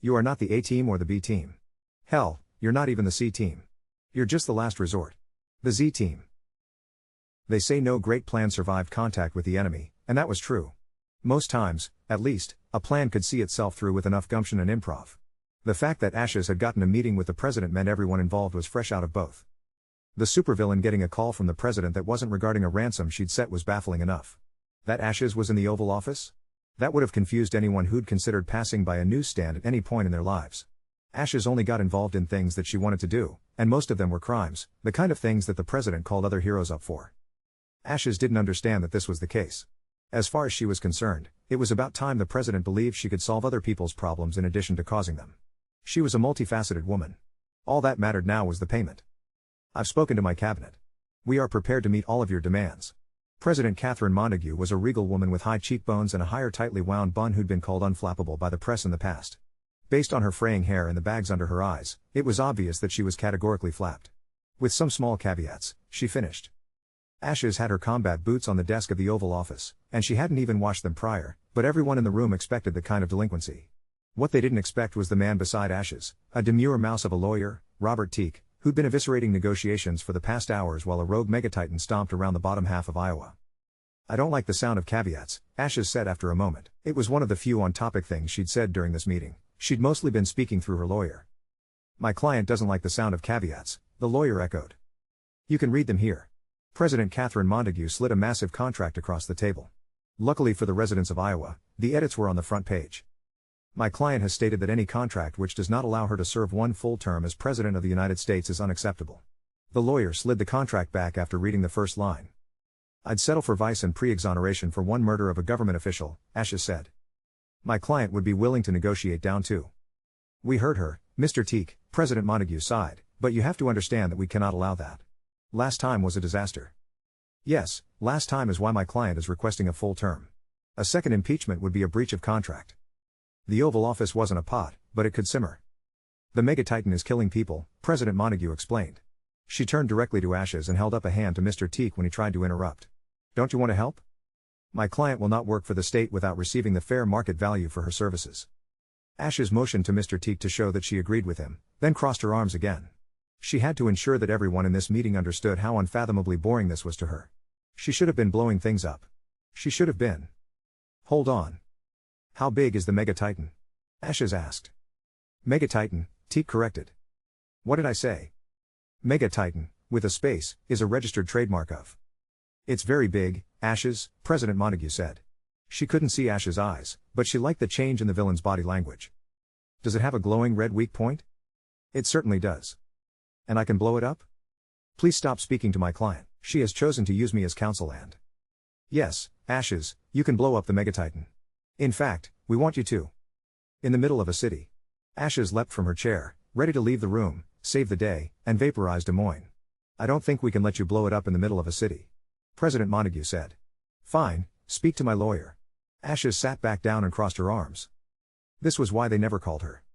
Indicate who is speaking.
Speaker 1: You are not the A team or the B team. Hell, you're not even the C team. You're just the last resort. The Z team. They say no great plan survived contact with the enemy, and that was true. Most times, at least, a plan could see itself through with enough gumption and improv. The fact that Ashes had gotten a meeting with the president meant everyone involved was fresh out of both. The supervillain getting a call from the president that wasn't regarding a ransom she'd set was baffling enough. That Ashes was in the Oval Office? That would have confused anyone who'd considered passing by a newsstand at any point in their lives. Ashes only got involved in things that she wanted to do, and most of them were crimes, the kind of things that the president called other heroes up for. Ashes didn't understand that this was the case. As far as she was concerned, it was about time the president believed she could solve other people's problems in addition to causing them. She was a multifaceted woman. All that mattered now was the payment. I've spoken to my cabinet. We are prepared to meet all of your demands. President Catherine Montague was a regal woman with high cheekbones and a higher tightly wound bun who'd been called unflappable by the press in the past. Based on her fraying hair and the bags under her eyes, it was obvious that she was categorically flapped. With some small caveats, she finished. Ashes had her combat boots on the desk of the Oval Office, and she hadn't even washed them prior, but everyone in the room expected that kind of delinquency. What they didn't expect was the man beside Ashes, a demure mouse of a lawyer, Robert Teak, who'd been eviscerating negotiations for the past hours while a rogue megatitan stomped around the bottom half of Iowa. I don't like the sound of caveats, Ashes said after a moment. It was one of the few on-topic things she'd said during this meeting. She'd mostly been speaking through her lawyer. My client doesn't like the sound of caveats, the lawyer echoed. You can read them here. President Catherine Montague slid a massive contract across the table. Luckily for the residents of Iowa, the edits were on the front page. My client has stated that any contract which does not allow her to serve one full term as President of the United States is unacceptable. The lawyer slid the contract back after reading the first line. I'd settle for vice and pre-exoneration for one murder of a government official, Ashes said. My client would be willing to negotiate down to. We heard her, Mr. Teak, President Montague sighed, but you have to understand that we cannot allow that. Last time was a disaster. Yes, last time is why my client is requesting a full term. A second impeachment would be a breach of contract. The Oval Office wasn't a pot, but it could simmer. The Megatitan is killing people, President Montague explained. She turned directly to Ashes and held up a hand to Mr. Teak when he tried to interrupt. Don't you want to help? My client will not work for the state without receiving the fair market value for her services. Ashes motioned to Mr. Teak to show that she agreed with him, then crossed her arms again. She had to ensure that everyone in this meeting understood how unfathomably boring this was to her. She should have been blowing things up. She should have been. Hold on. How big is the Megatitan? Ashes asked. Megatitan, Teak corrected. What did I say? Megatitan, with a space, is a registered trademark of. It's very big, Ashes, President Montague said. She couldn't see Ashes' eyes, but she liked the change in the villain's body language. Does it have a glowing red weak point? It certainly does. And I can blow it up? Please stop speaking to my client. She has chosen to use me as counsel and. Yes, Ashes, you can blow up the Megatitan. In fact, we want you to. In the middle of a city. Ashes leapt from her chair, ready to leave the room, save the day, and vaporize Des Moines. I don't think we can let you blow it up in the middle of a city. President Montague said. Fine, speak to my lawyer. Ashes sat back down and crossed her arms. This was why they never called her